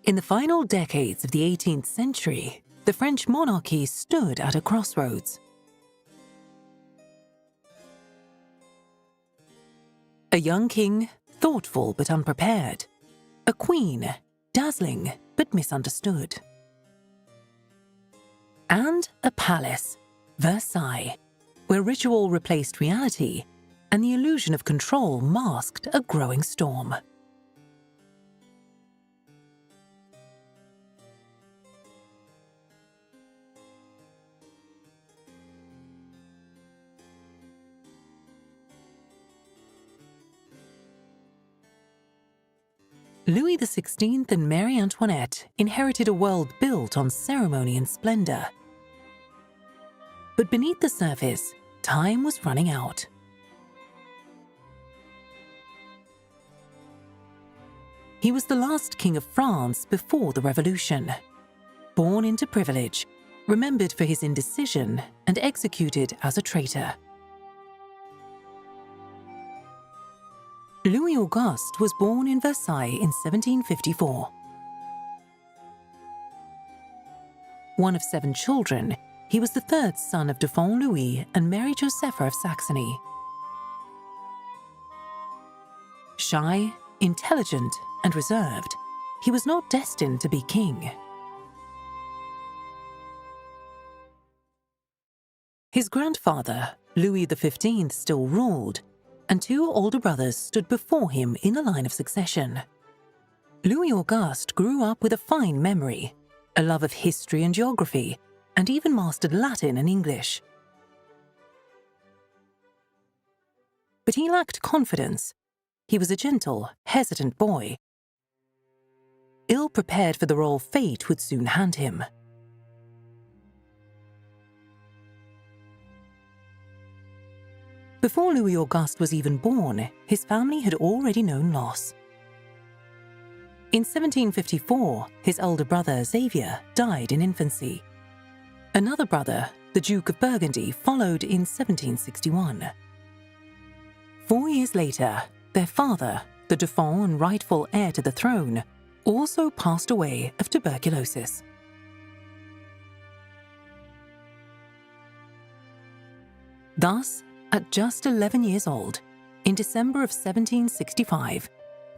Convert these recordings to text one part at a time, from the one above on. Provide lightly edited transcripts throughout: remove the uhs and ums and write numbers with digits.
In the final decades of the 18th century, the French monarchy stood at a crossroads. A young king, thoughtful but unprepared. A queen, dazzling but misunderstood. And a palace, Versailles, where ritual replaced reality and the illusion of control masked a growing storm. Louis XVI and Marie Antoinette inherited a world built on ceremony and splendor. But beneath the surface, time was running out. He was the last king of France before the Revolution. Born into privilege, remembered for his indecision, and executed as a traitor. Louis Auguste was born in Versailles in 1754. One of 7 children, he was the 3rd son of Dauphin Louis and Mary Josepha of Saxony. Shy, intelligent, and reserved, he was not destined to be king. His grandfather, Louis XV, still ruled, and 2 older brothers stood before him in a line of succession. Louis Auguste grew up with a fine memory, a love of history and geography, and even mastered Latin and English. But he lacked confidence. He was a gentle, hesitant boy, ill-prepared for the role fate would soon hand him. Before Louis Auguste was even born, his family had already known loss. In 1754, his older brother Xavier died in infancy. Another brother, the Duke of Burgundy, followed in 1761. 4 years later, their father, the Dauphin and rightful heir to the throne, also passed away of tuberculosis. Thus, at just 11 years old, in December of 1765,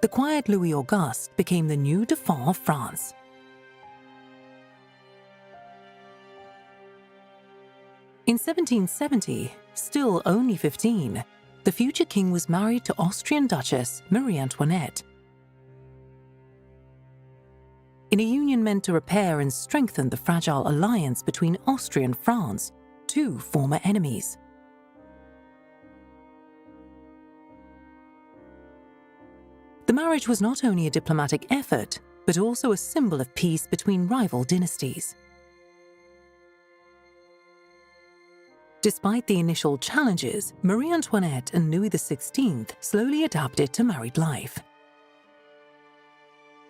the quiet Louis Auguste became the new Dauphin of France. In 1770, still only 15, the future king was married to Austrian Duchess Marie Antoinette. In a union meant to repair and strengthen the fragile alliance between Austria and France, 2 former enemies. The marriage was not only a diplomatic effort, but also a symbol of peace between rival dynasties. Despite the initial challenges, Marie Antoinette and Louis XVI slowly adapted to married life.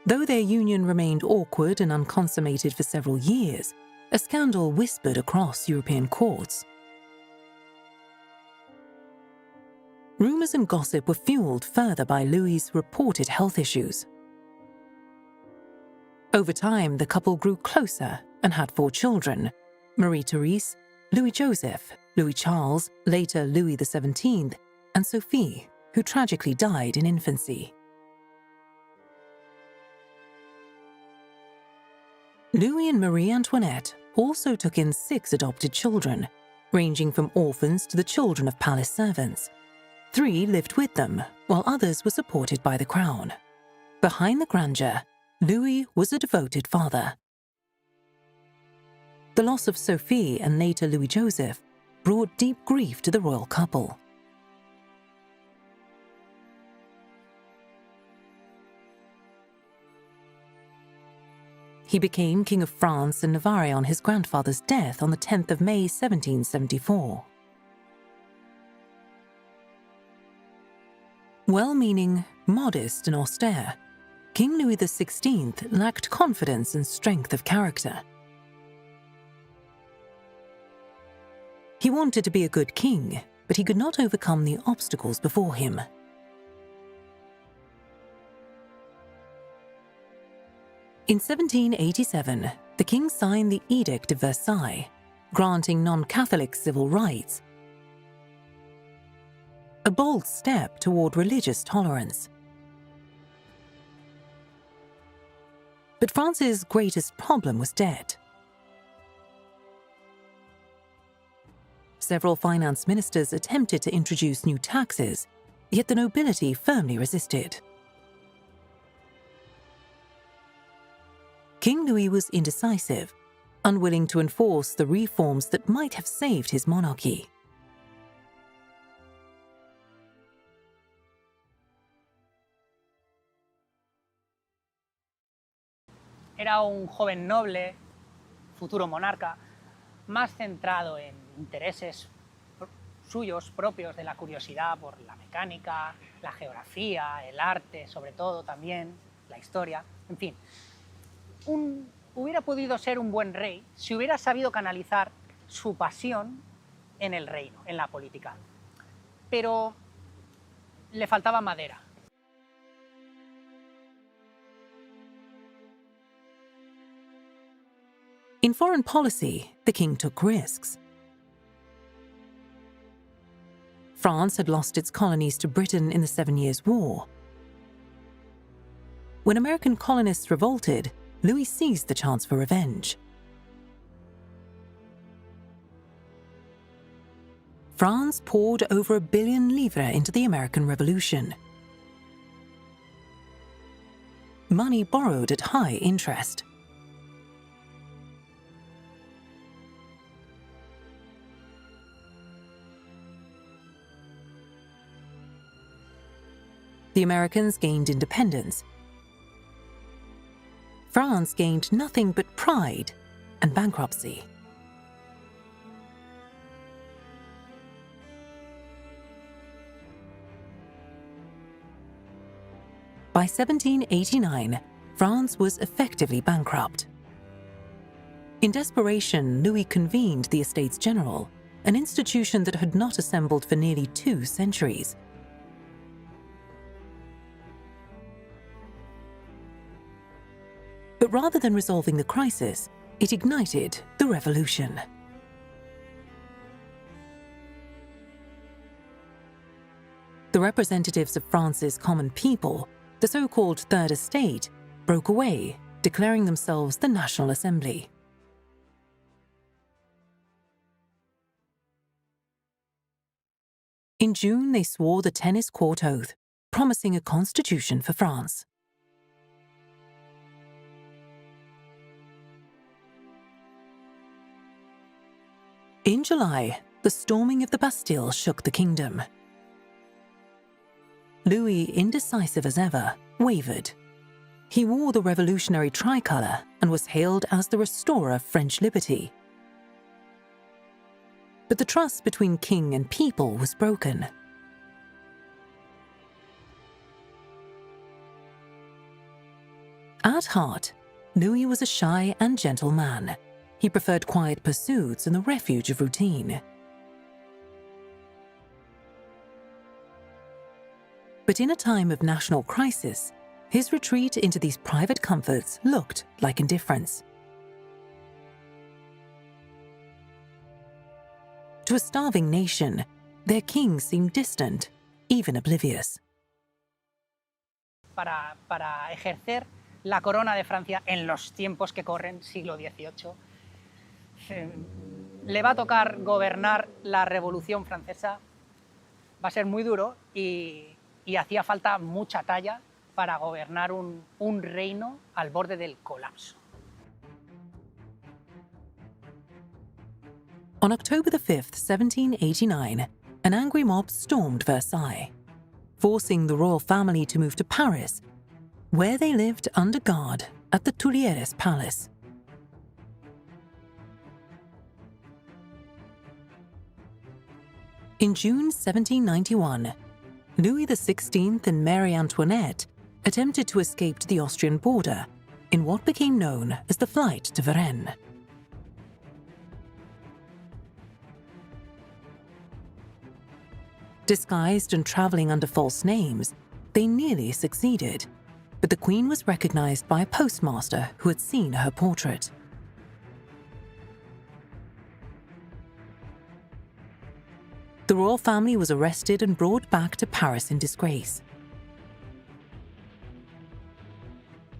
Though their union remained awkward and unconsummated for several years, a scandal whispered across European courts. Rumors and gossip were fueled further by Louis's reported health issues. Over time, the couple grew closer and had 4 children: Marie-Therese, Louis-Joseph, Louis-Charles, later Louis XVII, and Sophie, who tragically died in infancy. Louis and Marie Antoinette also took in 6 adopted children, ranging from orphans to the children of palace servants. 3 lived with them, while others were supported by the crown. Behind the grandeur, Louis was a devoted father. The loss of Sophie and later Louis-Joseph brought deep grief to the royal couple. He became King of France and Navarre on his grandfather's death on the 10th of May 1774. Well-meaning, modest and austere, King Louis XVI lacked confidence and strength of character. He wanted to be a good king, but he could not overcome the obstacles before him. In 1787, the king signed the Edict of Versailles, granting non-Catholic civil rights, a bold step toward religious tolerance. But France's greatest problem was debt. Several finance ministers attempted to introduce new taxes, yet the nobility firmly resisted. King Louis was indecisive, unwilling to enforce the reforms that might have saved his monarchy. Era un joven noble, futuro monarca, más centrado en intereses suyos propios, de la curiosidad por la mecánica, la geografía, el arte, sobre todo también, la historia, en fin. Hubiera podido ser un buen rey si hubiera sabido canalizar su pasión en el reino, en la política. Pero le faltaba madera. In foreign policy, the king took risks. France had lost its colonies to Britain in the 7 Years' War. When American colonists revolted, Louis seized the chance for revenge. France poured over $1 billion into the American Revolution. Money borrowed at high interest. The Americans gained independence. France gained nothing but pride and bankruptcy. By 1789, France was effectively bankrupt. In desperation, Louis convened the Estates General, an institution that had not assembled for nearly 2 centuries. But rather than resolving the crisis, it ignited the revolution. The representatives of France's common people, the so-called Third Estate, broke away, declaring themselves the National Assembly. In June, they swore the tennis court oath, promising a constitution for France. In July, the storming of the Bastille shook the kingdom. Louis, indecisive as ever, wavered. He wore the revolutionary tricolour and was hailed as the restorer of French liberty. But the trust between king and people was broken. At heart, Louis was a shy and gentle man. He preferred quiet pursuits and the refuge of routine. But in a time of national crisis, his retreat into these private comforts looked like indifference. To a starving nation, their king seemed distant, even oblivious. Para ejercer la corona de Francia en los tiempos que corren, siglo XVIII, le va a tocar gobernar la Revolución Francesa, va a ser muy duro y hacía falta mucha talla para gobernar un reino al borde del colapso. On October 5th, 1789, an angry mob stormed Versailles, forcing the royal family to move to Paris, where they lived under guard at the Tuileries Palace. In June 1791, Louis XVI and Mary Antoinette attempted to escape to the Austrian border in what became known as the Flight to Varennes. Disguised and traveling under false names, they nearly succeeded. but the Queen was recognized by a postmaster who had seen her portrait. The royal family was arrested and brought back to Paris in disgrace.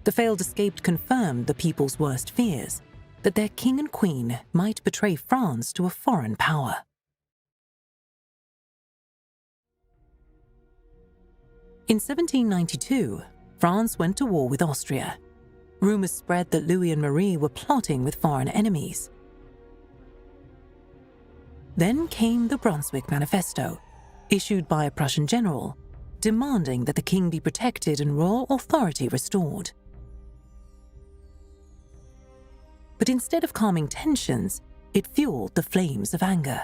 The failed escape confirmed the people's worst fears, that their king and queen might betray France to a foreign power. In 1792, France went to war with Austria. Rumors spread that Louis and Marie were plotting with foreign enemies. Then came the Brunswick Manifesto, issued by a Prussian general, demanding that the king be protected and royal authority restored. But instead of calming tensions, it fueled the flames of anger.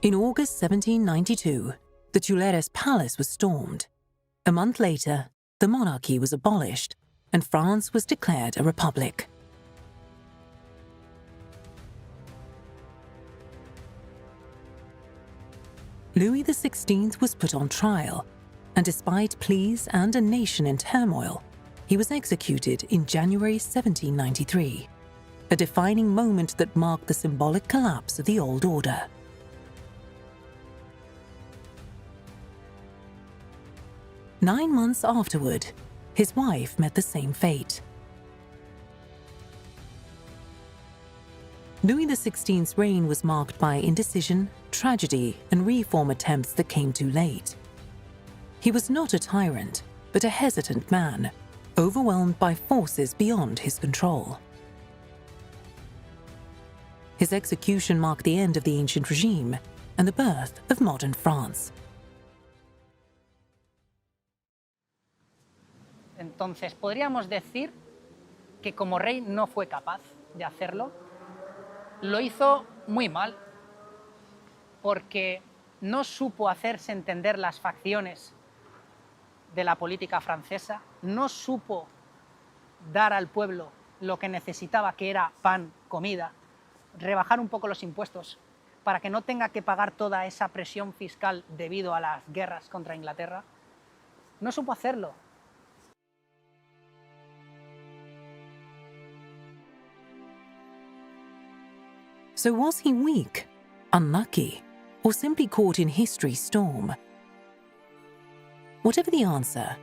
In August 1792, the Tuileries Palace was stormed. A month later, the monarchy was abolished, and France was declared a republic. Louis XVI was put on trial, and despite pleas and a nation in turmoil, he was executed in January 1793, a defining moment that marked the symbolic collapse of the old order. Nine months afterward, his wife met the same fate. Louis XVI's reign was marked by indecision, tragedy, and reform attempts that came too late. He was not a tyrant, but a hesitant man, overwhelmed by forces beyond his control. His execution marked the end of the ancient regime and the birth of modern France. Entonces, podríamos decir que como rey no fue capaz de hacerlo. Lo hizo muy mal, porque no supo hacerse entender las facciones de la política francesa, no supo dar al pueblo lo que necesitaba, que era pan, comida, rebajar un poco los impuestos para que no tenga que pagar toda esa presión fiscal debido a las guerras contra Inglaterra. No supo hacerlo. So was he weak, unlucky, or simply caught in history's storm? Whatever the answer,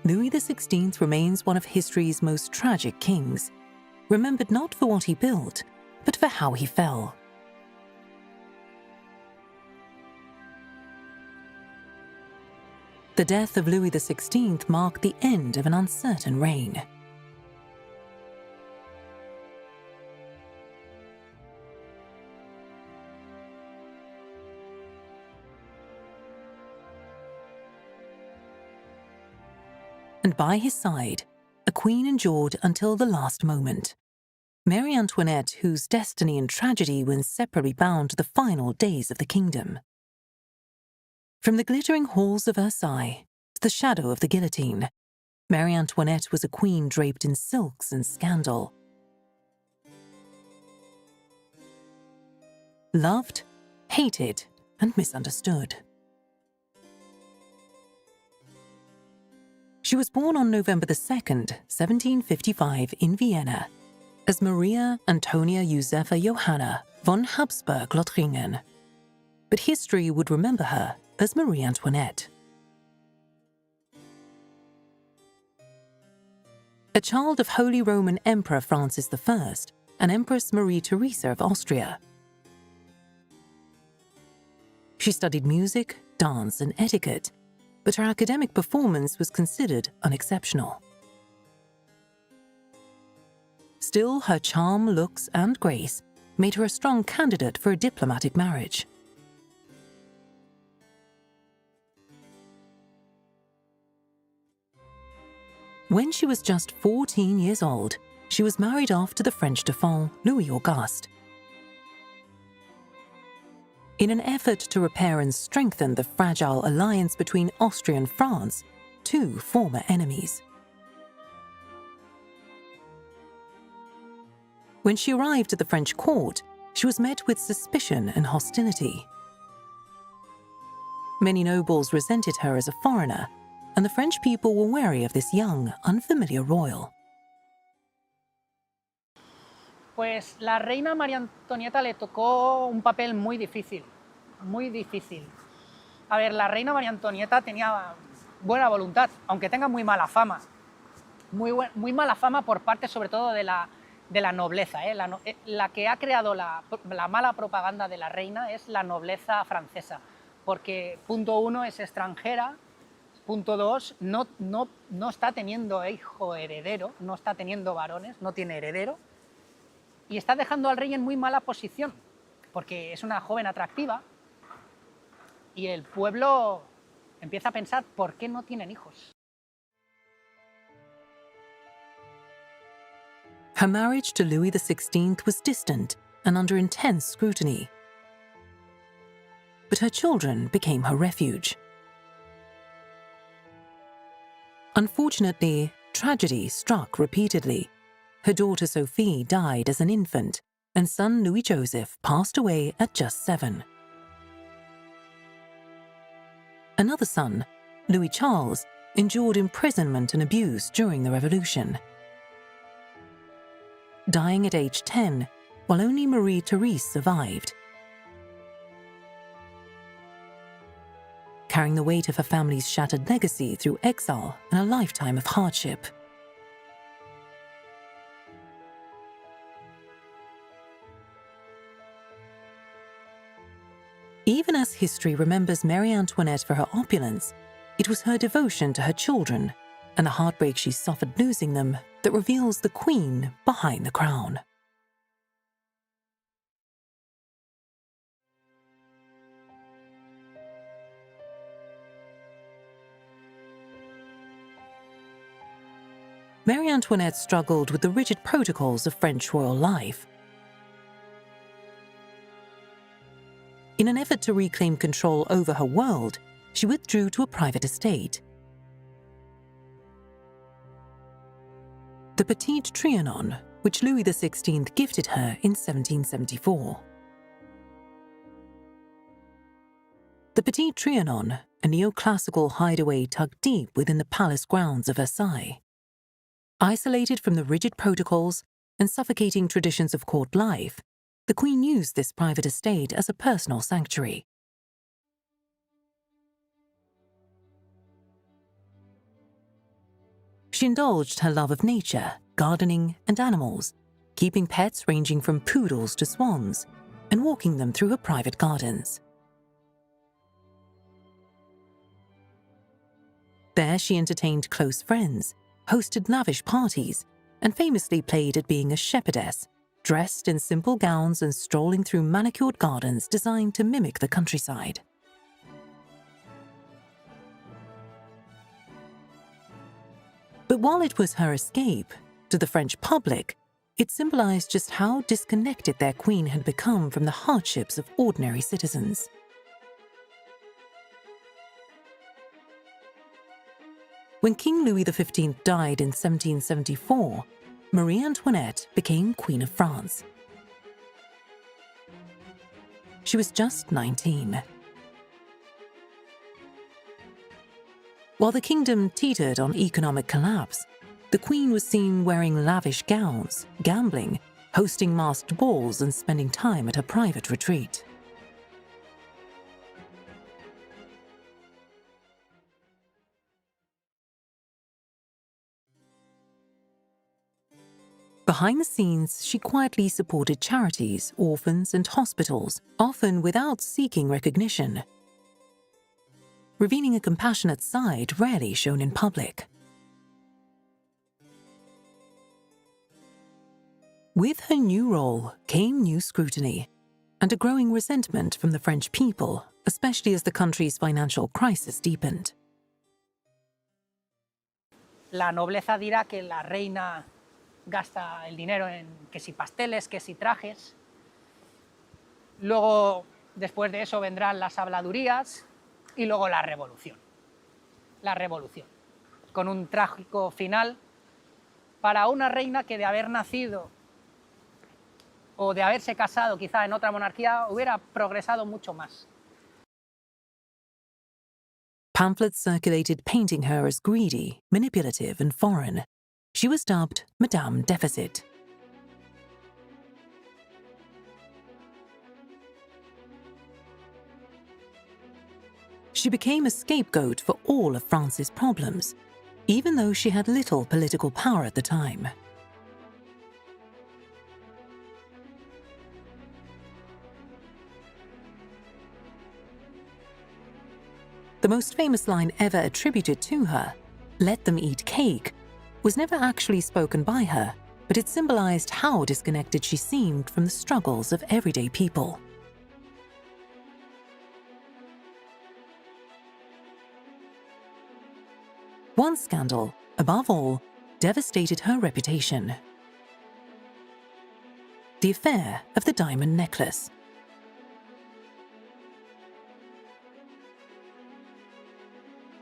Louis XVI remains one of history's most tragic kings, remembered not for what he built, but for how he fell. The death of Louis XVI marked the end of an uncertain reign. And by his side, a queen endured until the last moment. Mary Antoinette, whose destiny and tragedy were inseparably bound to the final days of the kingdom. From the glittering halls of Versailles to the shadow of the guillotine, Mary Antoinette was a queen draped in silks and scandal. Loved, hated, and misunderstood. She was born on November 2nd, 1755 in Vienna, as Maria Antonia Josepha Johanna von Habsburg-Lothringen. But history would remember her as Marie Antoinette. A child of Holy Roman Emperor Francis I and Empress Marie Theresa of Austria. She studied music, dance, and etiquette, but her academic performance was considered unexceptional. Still, her charm, looks, and grace made her a strong candidate for a diplomatic marriage. When she was just 14 years old, she was married off to the French Dauphin, Louis Auguste. In an effort to repair and strengthen the fragile alliance between Austria and France, two former enemies. When she arrived at the French court, she was met with suspicion and hostility. Many nobles resented her as a foreigner, and the French people were wary of this young, unfamiliar royal. Pues la reina María Antonieta le tocó un papel muy difícil, muy difícil. A ver, la reina María Antonieta tenía buena voluntad, aunque tenga muy mala fama. Muy mala fama por parte sobre todo de la nobleza. La que ha creado la mala propaganda de la reina es la nobleza francesa, porque punto 1 es extranjera, punto 2 no está teniendo hijo heredero, no está teniendo varones, no tiene heredero, y está dejando al rey en muy mala posición, porque es una joven atractiva y el pueblo empieza a pensar ¿por qué no tienen hijos? Her marriage to Louis XVI was distant and under intense scrutiny. But her children became her refuge. Unfortunately, tragedy struck repeatedly. Her daughter Sophie died as an infant, and son Louis Joseph passed away at just 7. Another son, Louis Charles, endured imprisonment and abuse during the Revolution, dying at age 10, while only Marie-Therese survived. Carrying the weight of her family's shattered legacy through exile and a lifetime of hardship. Even as history remembers Marie Antoinette for her opulence, it was her devotion to her children and the heartbreak she suffered losing them that reveals the queen behind the crown. Marie Antoinette struggled with the rigid protocols of French royal life. In an effort to reclaim control over her world, she withdrew to a private estate. The Petit Trianon, which Louis XVI gifted her in 1774. The Petit Trianon, a neoclassical hideaway tucked deep within the palace grounds of Versailles. Isolated from the rigid protocols and suffocating traditions of court life, the Queen used this private estate as a personal sanctuary. She indulged her love of nature, gardening, and animals, keeping pets ranging from poodles to swans, and walking them through her private gardens. There she entertained close friends, hosted lavish parties, and famously played at being a shepherdess, dressed in simple gowns and strolling through manicured gardens designed to mimic the countryside. But while it was her escape, to the French public, it symbolized just how disconnected their queen had become from the hardships of ordinary citizens. When King Louis XV died in 1774, Marie Antoinette became Queen of France. She was just 19. While the kingdom teetered on economic collapse, the Queen was seen wearing lavish gowns, gambling, hosting masked balls, and spending time at her private retreat. Behind the scenes, she quietly supported charities, orphans, and hospitals, often without seeking recognition, revealing a compassionate side rarely shown in public. With her new role came new scrutiny and a growing resentment from the French people, especially as the country's financial crisis deepened. La nobleza dirá que la reina gasta el dinero en que si pasteles, que si trajes. Luego, después de eso, vendrán las habladurías y luego la revolución. La revolución, con un trágico final para una reina que de haber nacido o de haberse casado quizá en otra monarquía, hubiera progresado mucho más. Pamphlets circulated painting her as greedy, manipulative, and foreign. She was dubbed Madame Deficit. She became a scapegoat for all of France's problems, even though she had little political power at the time. The most famous line ever attributed to her, "Let them eat cake," was never actually spoken by her, but it symbolized how disconnected she seemed from the struggles of everyday people. One scandal, above all, devastated her reputation: the affair of the diamond necklace.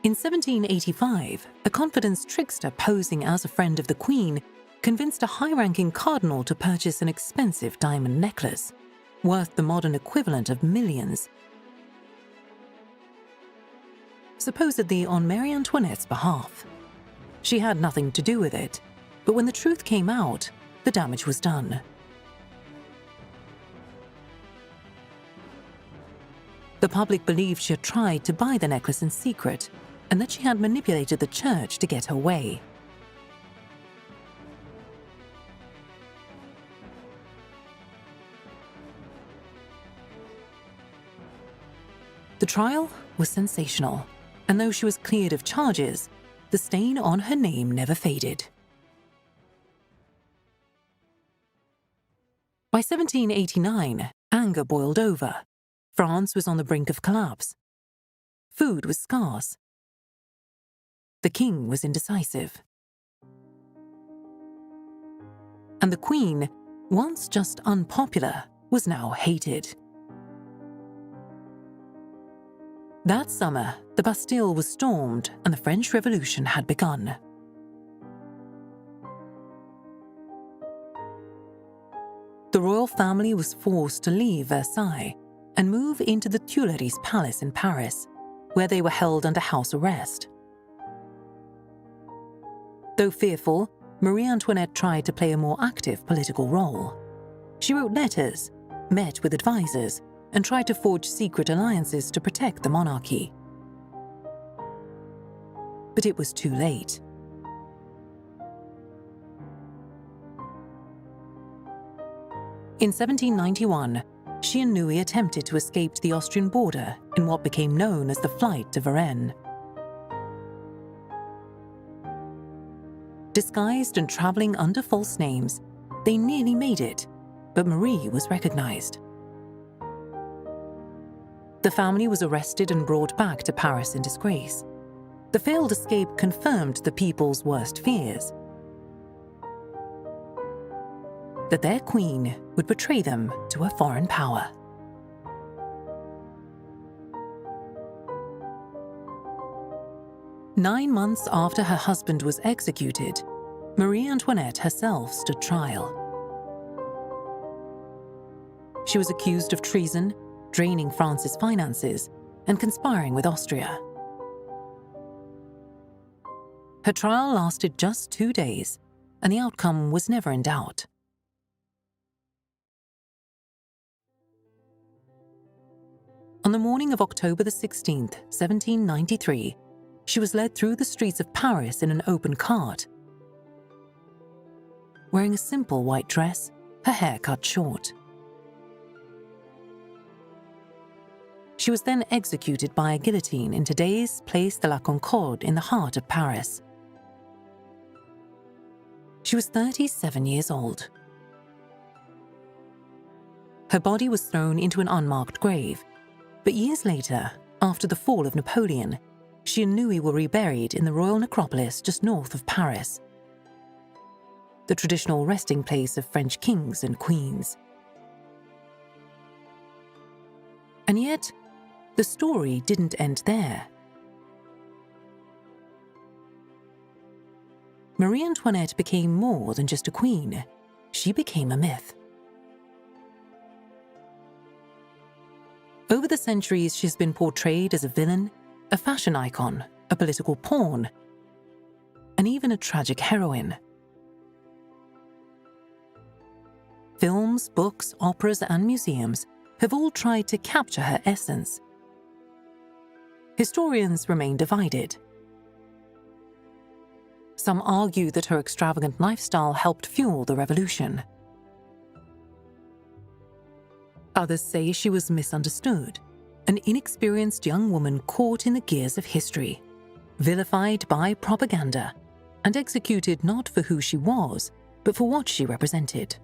In 1785, a confidence trickster posing as a friend of the Queen convinced a high-ranking cardinal to purchase an expensive diamond necklace, worth the modern equivalent of millions, supposedly on Marie Antoinette's behalf. She had nothing to do with it, but when the truth came out, the damage was done. The public believed she had tried to buy the necklace in secret, and that she had manipulated the church to get her way. The trial was sensational, and though she was cleared of charges, the stain on her name never faded. By 1789, anger boiled over. France was on the brink of collapse. Food was scarce. The king was indecisive. And the Queen, once just unpopular, was now hated. That summer, the Bastille was stormed and the French Revolution had begun. The royal family was forced to leave Versailles and move into the Tuileries Palace in Paris, where they were held under house arrest. Though fearful, Marie Antoinette tried to play a more active political role. She wrote letters, met with advisors, and tried to forge secret alliances to protect the monarchy. But it was too late. In 1791, she and Louis attempted to escape to the Austrian border in what became known as the Flight to Varennes. Disguised and traveling under false names, they nearly made it, but Marie was recognized. The family was arrested and brought back to Paris in disgrace. The failed escape confirmed the people's worst fears: that their queen would betray them to a foreign power. Nine months after her husband was executed, Marie Antoinette herself stood trial. She was accused of treason, draining France's finances, and conspiring with Austria. Her trial lasted just 2 days, and the outcome was never in doubt. On the morning of October the 16th, 1793, she was led through the streets of Paris in an open cart. Wearing a simple white dress, her hair cut short. She was then executed by a guillotine in today's Place de la Concorde in the heart of Paris. She was 37 years old. Her body was thrown into an unmarked grave, but years later, after the fall of Napoleon, she and Louis were reburied in the royal necropolis just north of Paris, the traditional resting place of French kings and queens. And yet, the story didn't end there. Marie Antoinette became more than just a queen. She became a myth. Over the centuries, she's been portrayed as a villain, a fashion icon, a political pawn, and even a tragic heroine. Films, books, operas, and museums have all tried to capture her essence. Historians remain divided. Some argue that her extravagant lifestyle helped fuel the revolution. Others say she was misunderstood, an inexperienced young woman caught in the gears of history, vilified by propaganda, and executed not for who she was, but for what she represented.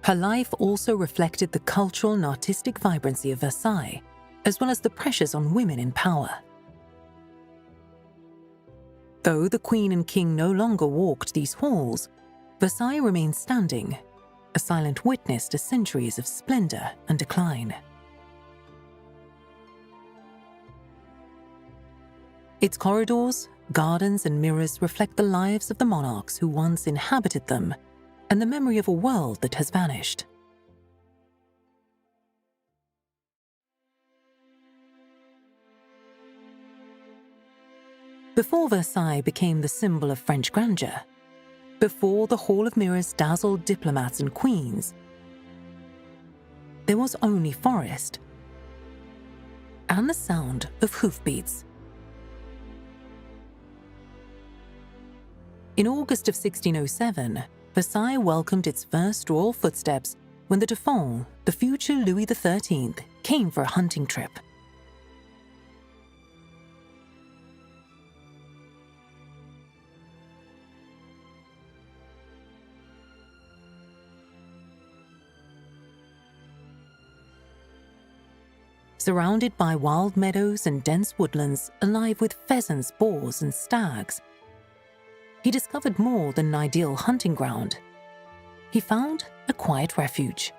Her life also reflected the cultural and artistic vibrancy of Versailles, as well as the pressures on women in power. Though the Queen and King no longer walked these halls, Versailles remained standing, a silent witness to centuries of splendor and decline. Its corridors, gardens, and mirrors reflect the lives of the monarchs who once inhabited them and the memory of a world that has vanished. Before Versailles became the symbol of French grandeur, before the Hall of Mirrors dazzled diplomats and queens, there was only forest and the sound of hoofbeats. In August of 1607, Versailles welcomed its first royal footsteps when the Dauphin, the future Louis XIII, came for a hunting trip. Surrounded by wild meadows and dense woodlands alive with pheasants, boars, and stags, he discovered more than an ideal hunting ground. He found a quiet refuge.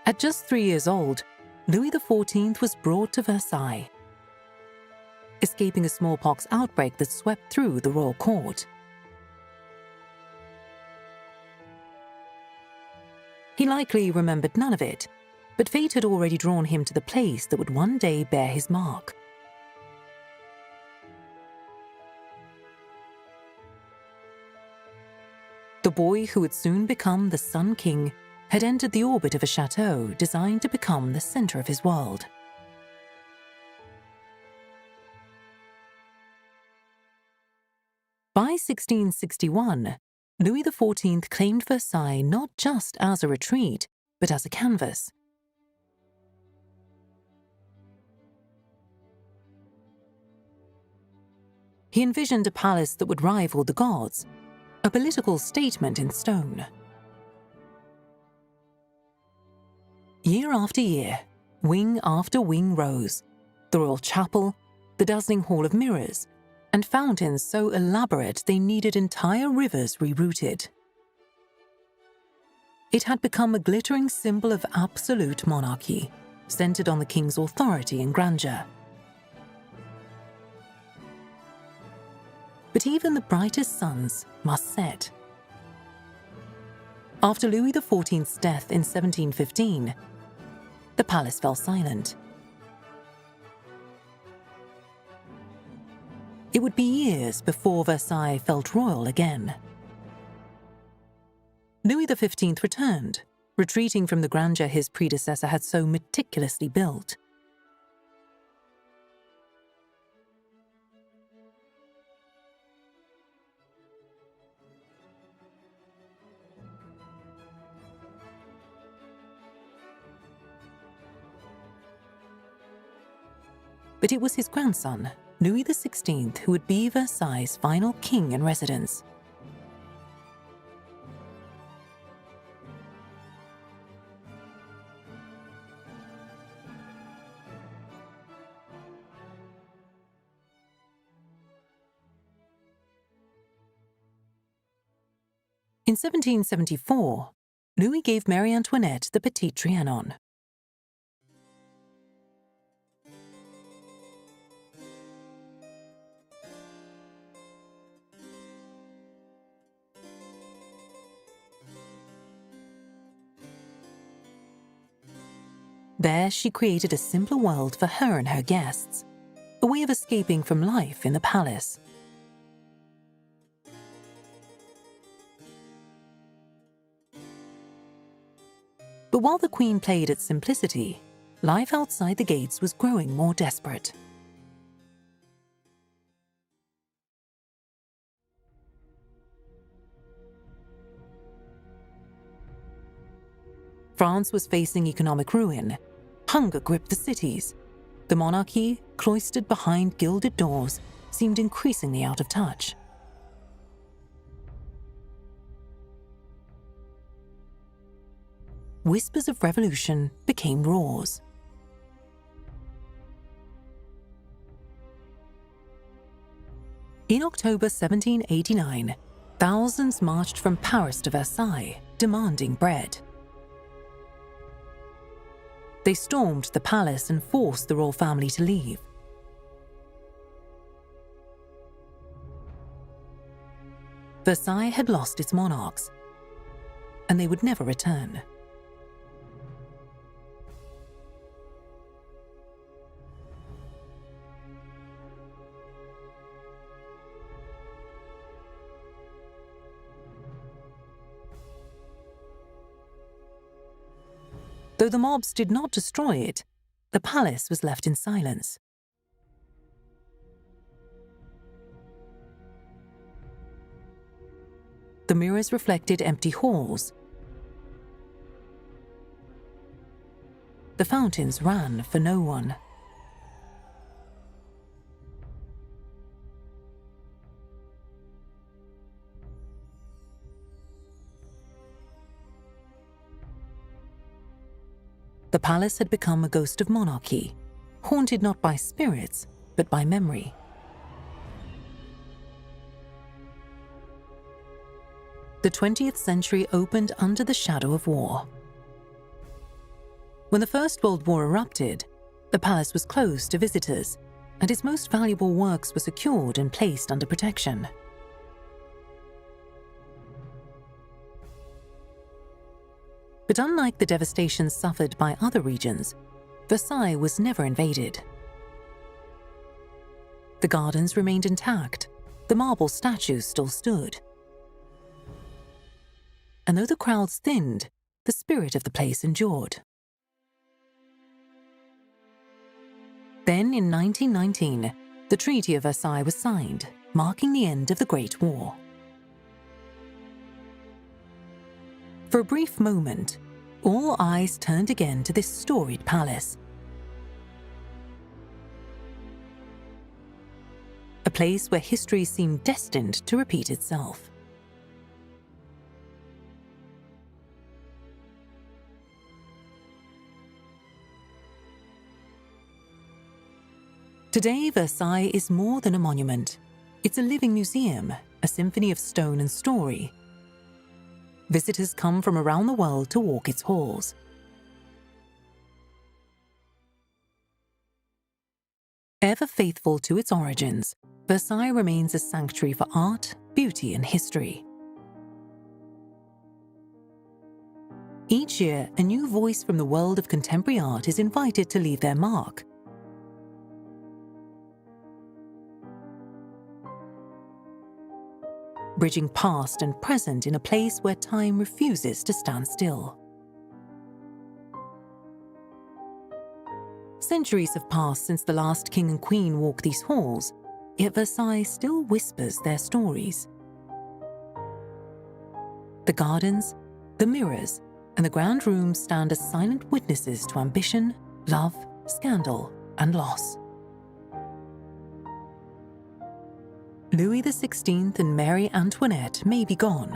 At just 3 years old, Louis XIV was brought to Versailles, escaping a smallpox outbreak that swept through the royal court. He likely remembered none of it, but fate had already drawn him to the place that would one day bear his mark. The boy who would soon become the Sun King had entered the orbit of a chateau designed to become the center of his world. By 1661, Louis XIV claimed Versailles not just as a retreat, but as a canvas. He envisioned a palace that would rival the gods, a political statement in stone. Year after year, wing after wing rose, the royal chapel, the dazzling Hall of Mirrors, and fountains so elaborate they needed entire rivers rerouted. It had become a glittering symbol of absolute monarchy, centered on the king's authority and grandeur. But even the brightest suns must set. After Louis XIV's death in 1715, the palace fell silent. It would be years before Versailles felt royal again. Louis XV returned, retreating from the grandeur his predecessor had so meticulously built. But it was his grandson, Louis XVI, who would be Versailles' final king in residence. In 1774, Louis gave Marie Antoinette the Petit Trianon. There, she created a simpler world for her and her guests, a way of escaping from life in the palace. But while the Queen played at simplicity, life outside the gates was growing more desperate. France was facing economic ruin. Hunger gripped the cities. The monarchy, cloistered behind gilded doors, seemed increasingly out of touch. Whispers of revolution became roars. In October 1789, thousands marched from Paris to Versailles, demanding bread. They stormed the palace and forced the royal family to leave. Versailles had lost its monarchs, and they would never return. Though the mobs did not destroy it, the palace was left in silence. The mirrors reflected empty halls. The fountains ran for no one. The palace had become a ghost of monarchy, haunted not by spirits, but by memory. The 20th century opened under the shadow of war. When the First World War erupted, the palace was closed to visitors, and its most valuable works were secured and placed under protection. But unlike the devastation suffered by other regions, Versailles was never invaded. The gardens remained intact, the marble statues still stood. And though the crowds thinned, the spirit of the place endured. Then, in 1919, the Treaty of Versailles was signed, marking the end of the Great War. For a brief moment, all eyes turned again to this storied palace. A place where history seemed destined to repeat itself. Today, Versailles is more than a monument. It's a living museum, a symphony of stone and story. Visitors come from around the world to walk its halls. Ever faithful to its origins, Versailles remains a sanctuary for art, beauty, and history. Each year, a new voice from the world of contemporary art is invited to leave their mark. Bridging past and present in a place where time refuses to stand still. Centuries have passed since the last king and queen walked these halls, yet Versailles still whispers their stories. The gardens, the mirrors, and the grand rooms stand as silent witnesses to ambition, love, scandal, and loss. Louis XVI and Mary Antoinette may be gone,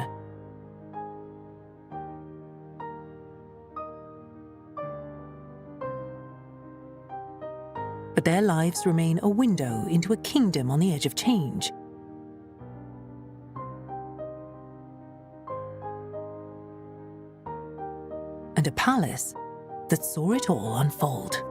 but their lives remain a window into a kingdom on the edge of change. And a palace that saw it all unfold.